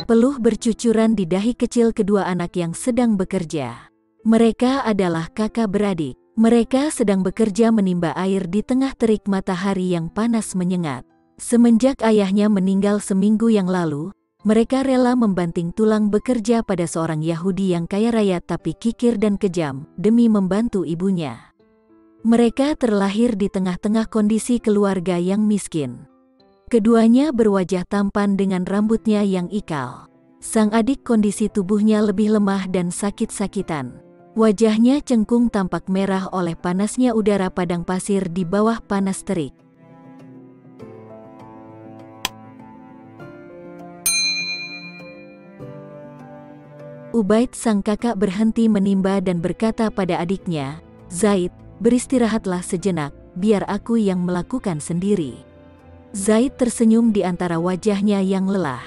Peluh bercucuran di dahi kecil kedua anak yang sedang bekerja. Mereka adalah kakak beradik. Mereka sedang bekerja menimba air di tengah terik matahari yang panas menyengat. Semenjak ayahnya meninggal seminggu yang lalu, mereka rela membanting tulang bekerja pada seorang Yahudi yang kaya raya tapi kikir dan kejam, demi membantu ibunya. Mereka terlahir di tengah-tengah kondisi keluarga yang miskin. Keduanya berwajah tampan dengan rambutnya yang ikal. Sang adik kondisi tubuhnya lebih lemah dan sakit-sakitan. Wajahnya cengkung tampak merah oleh panasnya udara padang pasir di bawah panas terik. Ubaid sang kakak berhenti menimba dan berkata pada adiknya, "Zaid, beristirahatlah sejenak, biar aku yang melakukan sendiri." Zaid tersenyum di antara wajahnya yang lelah.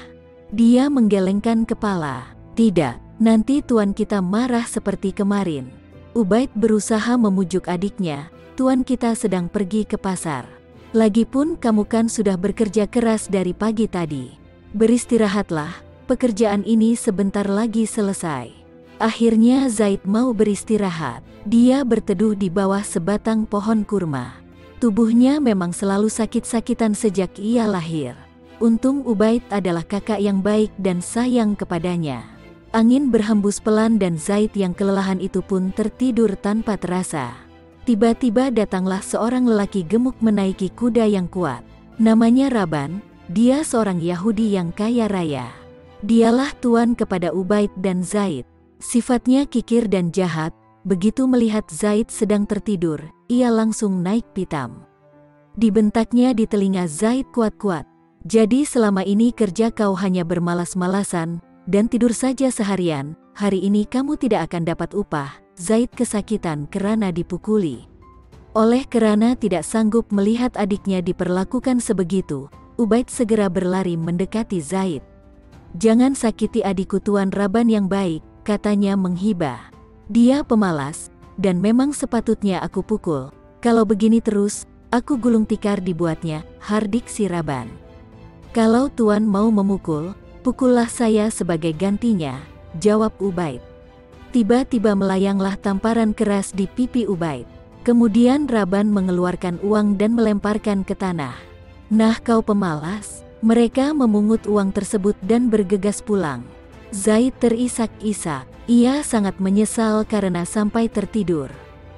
Dia menggelengkan kepala. "Tidak, nanti tuan kita marah seperti kemarin." Ubaid berusaha memujuk adiknya, "Tuan kita sedang pergi ke pasar. Lagipun kamu kan sudah bekerja keras dari pagi tadi. Beristirahatlah, pekerjaan ini sebentar lagi selesai." Akhirnya Zaid mau beristirahat. Dia berteduh di bawah sebatang pohon kurma. Tubuhnya memang selalu sakit-sakitan sejak ia lahir. Untung Ubaid adalah kakak yang baik dan sayang kepadanya. Angin berhembus pelan dan Zaid yang kelelahan itu pun tertidur tanpa terasa. Tiba-tiba datanglah seorang lelaki gemuk menaiki kuda yang kuat. Namanya Raban, dia seorang Yahudi yang kaya raya. Dialah tuan kepada Ubaid dan Zaid. Sifatnya kikir dan jahat. Begitu melihat Zaid sedang tertidur, ia langsung naik pitam. Dibentaknya di telinga Zaid kuat-kuat. "Jadi selama ini kerja kau hanya bermalas-malasan, dan tidur saja seharian, hari ini kamu tidak akan dapat upah." Zaid kesakitan karena dipukuli. Oleh karena tidak sanggup melihat adiknya diperlakukan sebegitu, Ubaid segera berlari mendekati Zaid. "Jangan sakiti adikku tuan Raban yang baik," katanya menghibah. "Dia pemalas, dan memang sepatutnya aku pukul. Kalau begini terus, aku gulung tikar dibuatnya," hardik si Raban. "Kalau tuan mau memukul, pukullah saya sebagai gantinya," jawab Ubaid. Tiba-tiba melayanglah tamparan keras di pipi Ubaid. Kemudian Raban mengeluarkan uang dan melemparkan ke tanah. "Nah kau pemalas." Mereka memungut uang tersebut dan bergegas pulang. Zaid terisak-isak. Ia sangat menyesal karena sampai tertidur.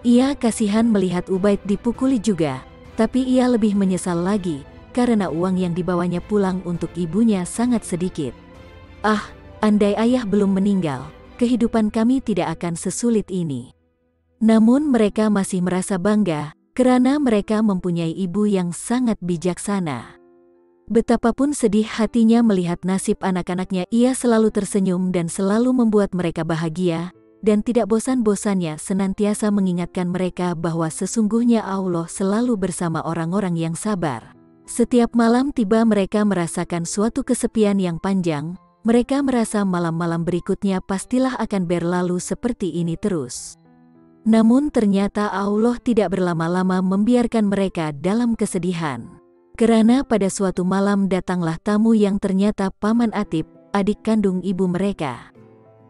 Ia kasihan melihat Ubaid dipukuli juga, tapi ia lebih menyesal lagi, karena uang yang dibawanya pulang untuk ibunya sangat sedikit. "Ah, andai ayah belum meninggal, kehidupan kami tidak akan sesulit ini." Namun mereka masih merasa bangga, karena mereka mempunyai ibu yang sangat bijaksana. Betapapun sedih hatinya melihat nasib anak-anaknya, ia selalu tersenyum dan selalu membuat mereka bahagia, dan tidak bosan-bosannya senantiasa mengingatkan mereka bahwa sesungguhnya Allah selalu bersama orang-orang yang sabar. Setiap malam tiba mereka merasakan suatu kesepian yang panjang, mereka merasa malam-malam berikutnya pastilah akan berlalu seperti ini terus. Namun ternyata Allah tidak berlama-lama membiarkan mereka dalam kesedihan. Karena pada suatu malam datanglah tamu yang ternyata Paman Atib, adik kandung ibu mereka.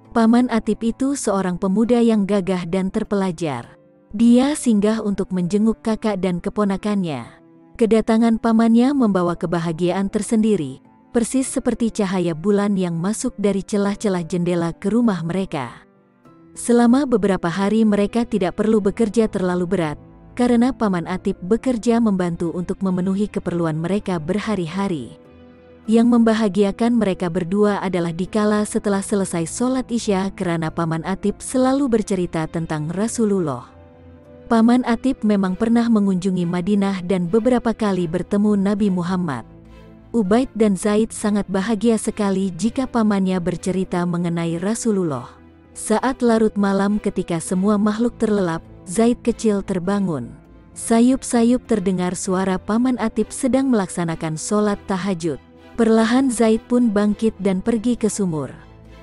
Paman Atib itu seorang pemuda yang gagah dan terpelajar. Dia singgah untuk menjenguk kakak dan keponakannya. Kedatangan pamannya membawa kebahagiaan tersendiri, persis seperti cahaya bulan yang masuk dari celah-celah jendela ke rumah mereka. Selama beberapa hari mereka tidak perlu bekerja terlalu berat, karena Paman Atib bekerja membantu untuk memenuhi keperluan mereka berhari-hari. Yang membahagiakan mereka berdua adalah dikala setelah selesai sholat Isya, karena Paman Atib selalu bercerita tentang Rasulullah. Paman Atib memang pernah mengunjungi Madinah dan beberapa kali bertemu Nabi Muhammad. Ubaid dan Zaid sangat bahagia sekali jika pamannya bercerita mengenai Rasulullah. Saat larut malam ketika semua makhluk terlelap, Zaid kecil terbangun. Sayup-sayup terdengar suara Paman Atib sedang melaksanakan sholat tahajud. Perlahan Zaid pun bangkit dan pergi ke sumur.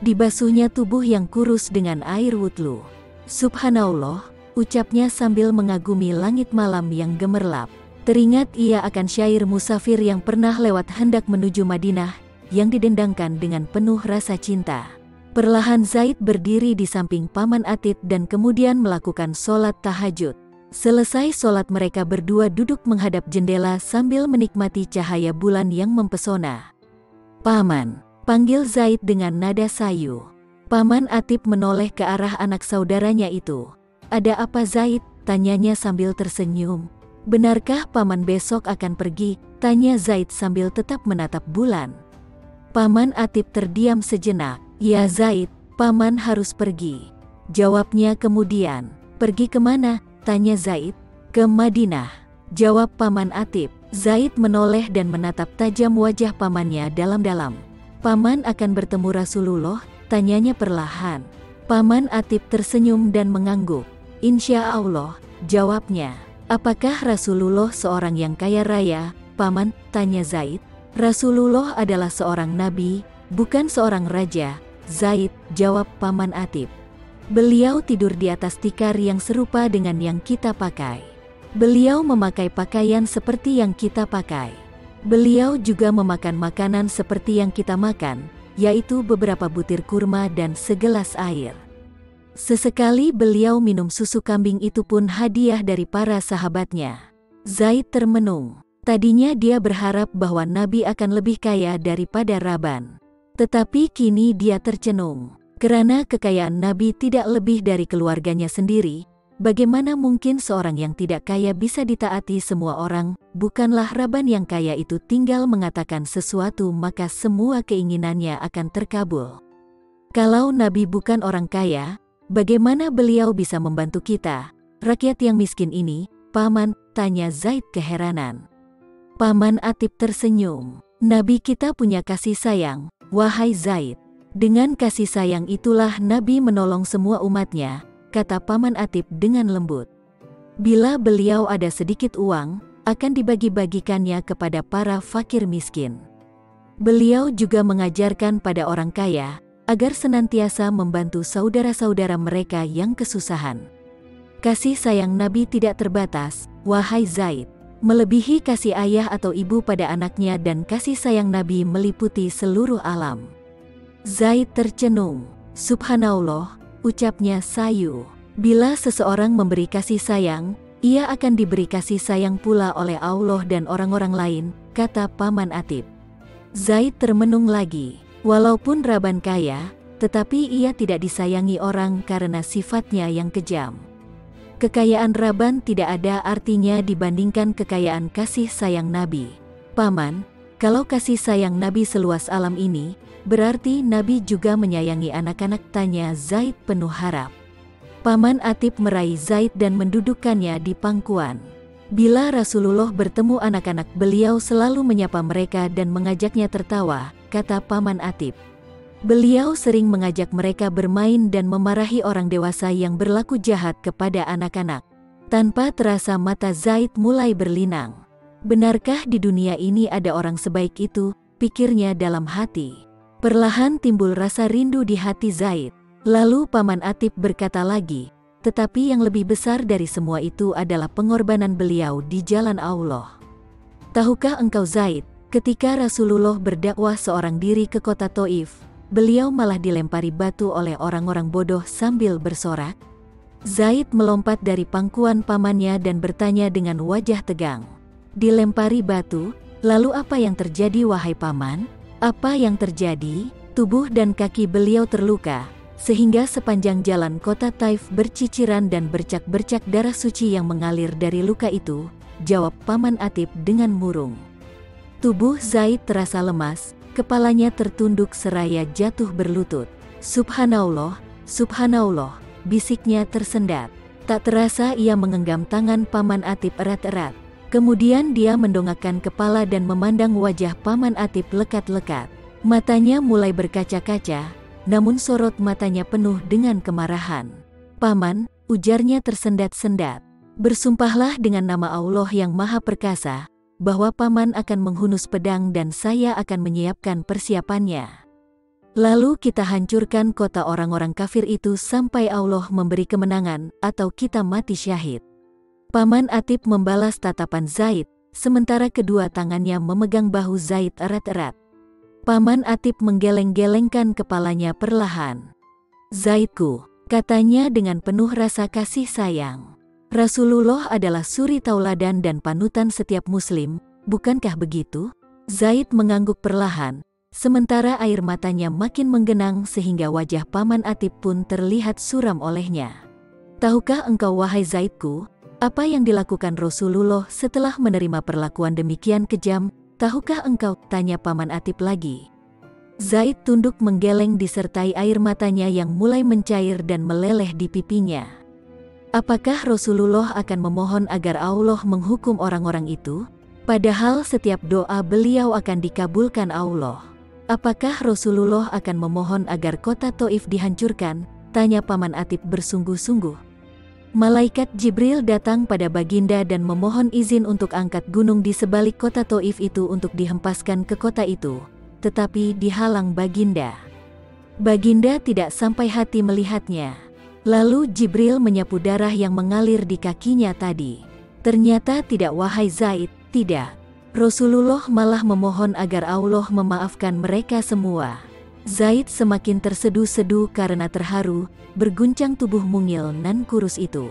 Dibasuhnya tubuh yang kurus dengan air wudhu. "Subhanallah," ucapnya sambil mengagumi langit malam yang gemerlap. Teringat ia akan syair musafir yang pernah lewat hendak menuju Madinah, yang didendangkan dengan penuh rasa cinta. Perlahan Zaid berdiri di samping Paman Atib dan kemudian melakukan sholat tahajud. Selesai sholat mereka berdua duduk menghadap jendela sambil menikmati cahaya bulan yang mempesona. "Paman," panggil Zaid dengan nada sayu. Paman Atib menoleh ke arah anak saudaranya itu. "Ada apa Zaid?" tanyanya sambil tersenyum. "Benarkah Paman besok akan pergi?" tanya Zaid sambil tetap menatap bulan. Paman Atib terdiam sejenak. "Ya Zaid, Paman harus pergi," jawabnya kemudian. "Pergi kemana?" tanya Zaid. "Ke Madinah," jawab Paman Atib. Zaid menoleh dan menatap tajam wajah pamannya dalam-dalam. "Paman akan bertemu Rasulullah?" tanyanya perlahan. Paman Atib tersenyum dan mengangguk. "Insya Allah," jawabnya. "Apakah Rasulullah seorang yang kaya raya, Paman?" tanya Zaid. "Rasulullah adalah seorang nabi, bukan seorang raja, Zaid," jawab Paman Atib. "Beliau tidur di atas tikar yang serupa dengan yang kita pakai. Beliau memakai pakaian seperti yang kita pakai. Beliau juga memakan makanan seperti yang kita makan, yaitu beberapa butir kurma dan segelas air. Sesekali beliau minum susu kambing, itu pun hadiah dari para sahabatnya." Zaid termenung. Tadinya dia berharap bahwa Nabi akan lebih kaya daripada Raban. Tetapi kini dia tercenung. Kerana kekayaan Nabi tidak lebih dari keluarganya sendiri, bagaimana mungkin seorang yang tidak kaya bisa ditaati semua orang? Bukanlah Raban yang kaya itu tinggal mengatakan sesuatu maka semua keinginannya akan terkabul. Kalau Nabi bukan orang kaya, bagaimana beliau bisa membantu kita, rakyat yang miskin ini, Paman? Tanya Zaid keheranan. Paman Atib tersenyum. "Nabi kita punya kasih sayang, wahai Zaid. Dengan kasih sayang itulah Nabi menolong semua umatnya," kata Paman Atib dengan lembut. "Bila beliau ada sedikit uang, akan dibagi-bagikannya kepada para fakir miskin. Beliau juga mengajarkan pada orang kaya, agar senantiasa membantu saudara-saudara mereka yang kesusahan." Kasih sayang Nabi tidak terbatas, wahai Zaid. Melebihi kasih ayah atau ibu pada anaknya, dan kasih sayang Nabi meliputi seluruh alam. Zaid tercenung. "Subhanallah," ucapnya sayu. "Bila seseorang memberi kasih sayang, ia akan diberi kasih sayang pula oleh Allah dan orang-orang lain," kata Paman Atib. Zaid termenung lagi. Walaupun Raban kaya, tetapi ia tidak disayangi orang karena sifatnya yang kejam. Kekayaan Raban tidak ada artinya dibandingkan kekayaan kasih sayang Nabi. "Paman, kalau kasih sayang Nabi seluas alam ini, berarti Nabi juga menyayangi anak-anak?" tanya Zaid penuh harap. Paman Atib meraih Zaid dan mendudukkannya di pangkuan. Bila Rasulullah bertemu anak-anak, beliau selalu menyapa mereka dan mengajaknya tertawa, kata Paman Atib. Beliau sering mengajak mereka bermain dan memarahi orang dewasa yang berlaku jahat kepada anak-anak. Tanpa terasa mata Zaid mulai berlinang. Benarkah di dunia ini ada orang sebaik itu? Pikirnya dalam hati. Perlahan timbul rasa rindu di hati Zaid. Lalu Paman Atib berkata lagi, tetapi yang lebih besar dari semua itu adalah pengorbanan beliau di jalan Allah. Tahukah engkau Zaid, ketika Rasulullah berdakwah seorang diri ke kota Taif, beliau malah dilempari batu oleh orang-orang bodoh sambil bersorak? Zaid melompat dari pangkuan pamannya dan bertanya dengan wajah tegang. Dilempari batu? Lalu apa yang terjadi wahai paman? Apa yang terjadi? Tubuh dan kaki beliau terluka, sehingga sepanjang jalan kota Taif berciciran dan bercak-bercak darah suci yang mengalir dari luka itu, jawab Paman Atib dengan murung. Tubuh Zaid terasa lemas, kepalanya tertunduk seraya jatuh berlutut. Subhanallah, subhanallah, bisiknya tersendat. Tak terasa ia menggenggam tangan Paman Atib erat-erat. Kemudian dia mendongakkan kepala dan memandang wajah Paman Atib lekat-lekat. Matanya mulai berkaca-kaca, namun sorot matanya penuh dengan kemarahan. Paman, ujarnya tersendat-sendat, bersumpahlah dengan nama Allah yang Maha Perkasa, bahwa Paman akan menghunus pedang dan saya akan menyiapkan persiapannya. Lalu kita hancurkan kota orang-orang kafir itu sampai Allah memberi kemenangan, atau kita mati syahid. Paman Atib membalas tatapan Zaid, sementara kedua tangannya memegang bahu Zaid erat-erat. Paman Atib menggeleng-gelengkan kepalanya perlahan. "Zaidku," katanya dengan penuh rasa kasih sayang. "Rasulullah adalah suri tauladan dan panutan setiap muslim, bukankah begitu?" Zaid mengangguk perlahan, sementara air matanya makin menggenang sehingga wajah Paman Atib pun terlihat suram olehnya. "Tahukah engkau wahai Zaidku, apa yang dilakukan Rasulullah setelah menerima perlakuan demikian kejam? Tahukah engkau?" tanya Paman Atib lagi. Zaid tunduk menggeleng disertai air matanya yang mulai mencair dan meleleh di pipinya. Apakah Rasulullah akan memohon agar Allah menghukum orang-orang itu? Padahal setiap doa beliau akan dikabulkan Allah. Apakah Rasulullah akan memohon agar kota Taif dihancurkan? Tanya Paman Atib bersungguh-sungguh. Malaikat Jibril datang pada Baginda dan memohon izin untuk angkat gunung di sebalik kota Taif itu untuk dihempaskan ke kota itu, tetapi dihalang Baginda. Baginda tidak sampai hati melihatnya. Lalu Jibril menyapu darah yang mengalir di kakinya tadi. Ternyata tidak wahai Zaid, tidak. Rasulullah malah memohon agar Allah memaafkan mereka semua. Zaid semakin terseduh-seduh karena terharu, berguncang tubuh mungil nan kurus itu.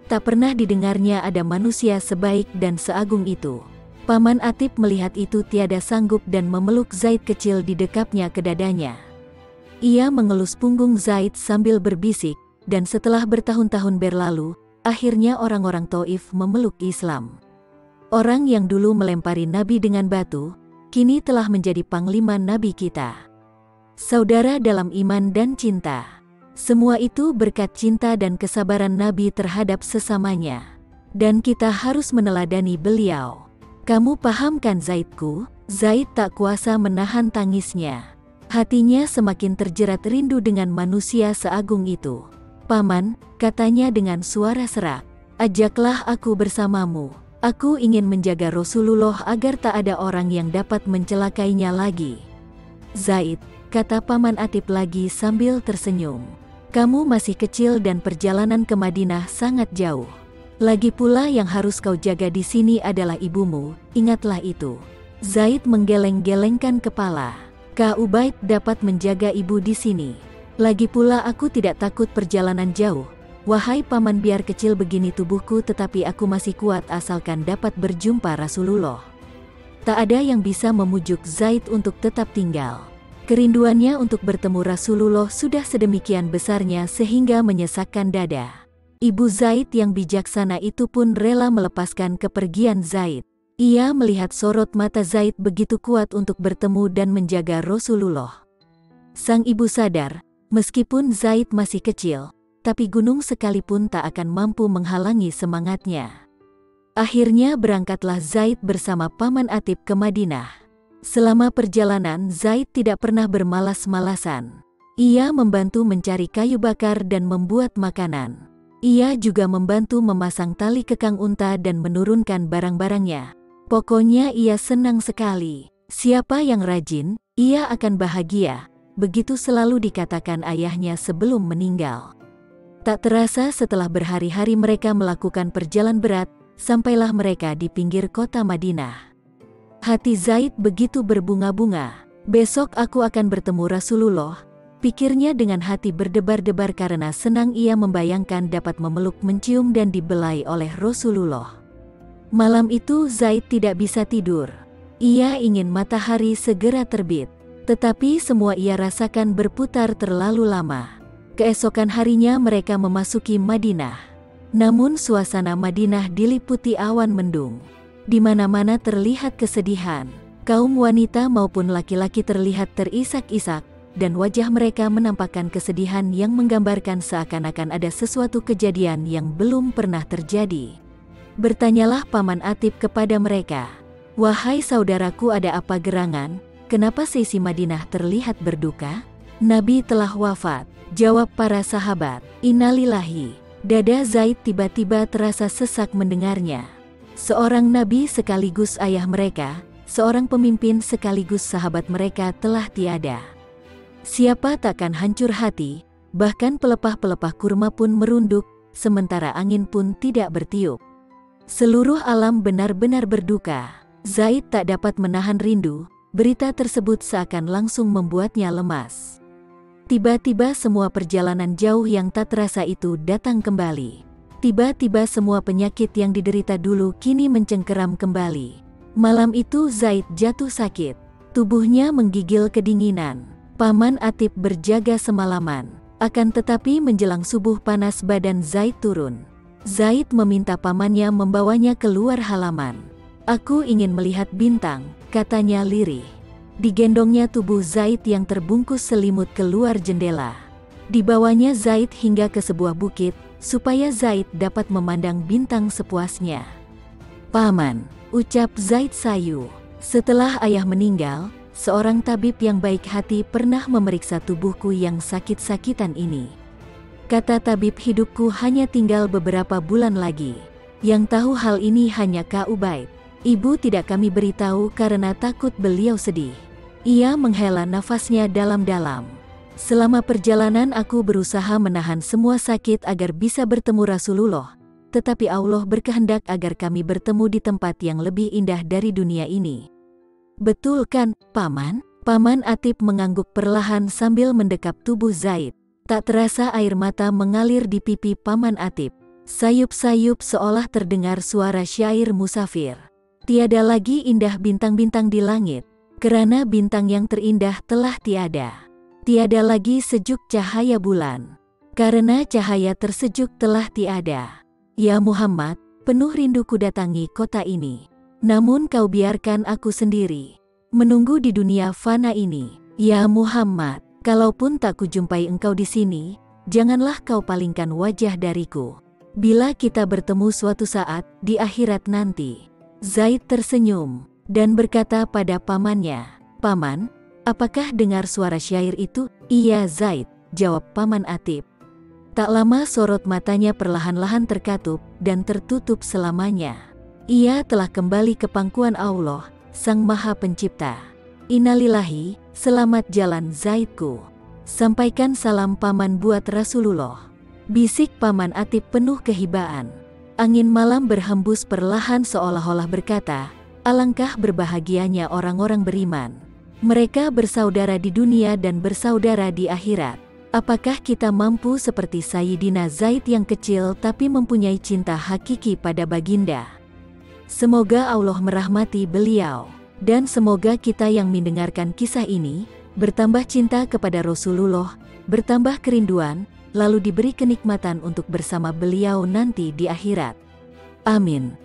Tak pernah didengarnya ada manusia sebaik dan seagung itu. Paman Atib melihat itu tiada sanggup dan memeluk Zaid kecil di dekapnya ke dadanya. Ia mengelus punggung Zaid sambil berbisik, dan setelah bertahun-tahun berlalu, akhirnya orang-orang Taif memeluk Islam. Orang yang dulu melempari Nabi dengan batu, kini telah menjadi panglima Nabi kita. Saudara dalam iman dan cinta. Semua itu berkat cinta dan kesabaran Nabi terhadap sesamanya. Dan kita harus meneladani beliau. Kamu paham kan Zaidku? Zaid tak kuasa menahan tangisnya. Hatinya semakin terjerat rindu dengan manusia seagung itu. "Paman," katanya dengan suara serak, "ajaklah aku bersamamu. Aku ingin menjaga Rasulullah agar tak ada orang yang dapat mencelakainya lagi." "Zaid," kata Paman Atib lagi sambil tersenyum, "kamu masih kecil dan perjalanan ke Madinah sangat jauh. Lagi pula yang harus kau jaga di sini adalah ibumu, ingatlah itu." Zaid menggeleng-gelengkan kepala. "Kak Ubaid dapat menjaga ibu di sini. Lagi pula aku tidak takut perjalanan jauh. Wahai Paman, biar kecil begini tubuhku tetapi aku masih kuat asalkan dapat berjumpa Rasulullah." Tak ada yang bisa memujuk Zaid untuk tetap tinggal. Kerinduannya untuk bertemu Rasulullah sudah sedemikian besarnya sehingga menyesakkan dada. Ibu Zaid yang bijaksana itu pun rela melepaskan kepergian Zaid. Ia melihat sorot mata Zaid begitu kuat untuk bertemu dan menjaga Rasulullah. Sang ibu sadar, meskipun Zaid masih kecil, tapi gunung sekalipun tak akan mampu menghalangi semangatnya. Akhirnya berangkatlah Zaid bersama Paman Atib ke Madinah. Selama perjalanan Zaid tidak pernah bermalas-malasan. Ia membantu mencari kayu bakar dan membuat makanan. Ia juga membantu memasang tali kekang unta dan menurunkan barang-barangnya. Pokoknya ia senang sekali. Siapa yang rajin, ia akan bahagia. Begitu selalu dikatakan ayahnya sebelum meninggal. Tak terasa setelah berhari-hari mereka melakukan perjalanan berat, sampailah mereka di pinggir kota Madinah. Hati Zaid begitu berbunga-bunga. Besok aku akan bertemu Rasulullah, pikirnya dengan hati berdebar-debar karena senang ia membayangkan dapat memeluk, mencium dan dibelai oleh Rasulullah. Malam itu Zaid tidak bisa tidur. Ia ingin matahari segera terbit, tetapi semua ia rasakan berputar terlalu lama. Keesokan harinya mereka memasuki Madinah. Namun suasana Madinah diliputi awan mendung. Di mana-mana terlihat kesedihan. Kaum wanita maupun laki-laki terlihat terisak-isak, dan wajah mereka menampakkan kesedihan yang menggambarkan seakan-akan ada sesuatu kejadian yang belum pernah terjadi. Bertanyalah Paman Atib kepada mereka, "Wahai saudaraku, ada apa gerangan? Kenapa seisi Madinah terlihat berduka?" "Nabi telah wafat," jawab para sahabat. Innalillahi. Dada Zaid tiba-tiba terasa sesak mendengarnya. Seorang nabi sekaligus ayah mereka, seorang pemimpin sekaligus sahabat mereka telah tiada. Siapa takkan hancur hati, bahkan pelepah-pelepah kurma pun merunduk, sementara angin pun tidak bertiup. Seluruh alam benar-benar berduka. Zaid tak dapat menahan rindu, berita tersebut seakan langsung membuatnya lemas. Tiba-tiba semua perjalanan jauh yang tak terasa itu datang kembali. Tiba-tiba semua penyakit yang diderita dulu kini mencengkeram kembali. Malam itu Zaid jatuh sakit. Tubuhnya menggigil kedinginan. Paman Atib berjaga semalaman. Akan tetapi menjelang subuh panas badan Zaid turun. Zaid meminta pamannya membawanya keluar halaman. "Aku ingin melihat bintang," katanya lirih. Digendongnya tubuh Zaid yang terbungkus selimut keluar jendela. Dibawanya Zaid hingga ke sebuah bukit, supaya Zaid dapat memandang bintang sepuasnya. "Paman," ucap Zaid sayu. "Setelah ayah meninggal, seorang tabib yang baik hati pernah memeriksa tubuhku yang sakit-sakitan ini. Kata tabib hidupku hanya tinggal beberapa bulan lagi. Yang tahu hal ini hanya Kak Ubaid. Ibu tidak kami beritahu karena takut beliau sedih." Ia menghela nafasnya dalam-dalam. "Selama perjalanan aku berusaha menahan semua sakit agar bisa bertemu Rasulullah. Tetapi Allah berkehendak agar kami bertemu di tempat yang lebih indah dari dunia ini." "Betul kan, Paman?" Paman Atib mengangguk perlahan sambil mendekap tubuh Zaid. Tak terasa air mata mengalir di pipi Paman Atib. Sayup-sayup seolah terdengar suara syair musafir. "Tiada lagi indah bintang-bintang di langit, kerana bintang yang terindah telah tiada. Tiada lagi sejuk cahaya bulan, karena cahaya tersejuk telah tiada. Ya Muhammad, penuh rinduku datangi kota ini. Namun kau biarkan aku sendiri, menunggu di dunia fana ini. Ya Muhammad, kalaupun tak kujumpai engkau di sini, janganlah kau palingkan wajah dariku. Bila kita bertemu suatu saat, di akhirat nanti." Zaid tersenyum, dan berkata pada pamannya, "Paman, apakah dengar suara syair itu?" "Iya Zaid," jawab Paman Atib. Tak lama sorot matanya perlahan-lahan terkatup, dan tertutup selamanya. Ia telah kembali ke pangkuan Allah, Sang Maha Pencipta. "Innalillahi, selamat jalan Zaidku. Sampaikan salam paman buat Rasulullah," bisik Paman Atib penuh kehibaan. Angin malam berhembus perlahan seolah-olah berkata, "Alangkah berbahagianya orang-orang beriman. Mereka bersaudara di dunia dan bersaudara di akhirat. Apakah kita mampu seperti Sayyidina Zaid yang kecil tapi mempunyai cinta hakiki pada baginda? Semoga Allah merahmati beliau. Dan semoga kita yang mendengarkan kisah ini, bertambah cinta kepada Rasulullah, bertambah kerinduan, lalu diberi kenikmatan untuk bersama beliau nanti di akhirat. Amin.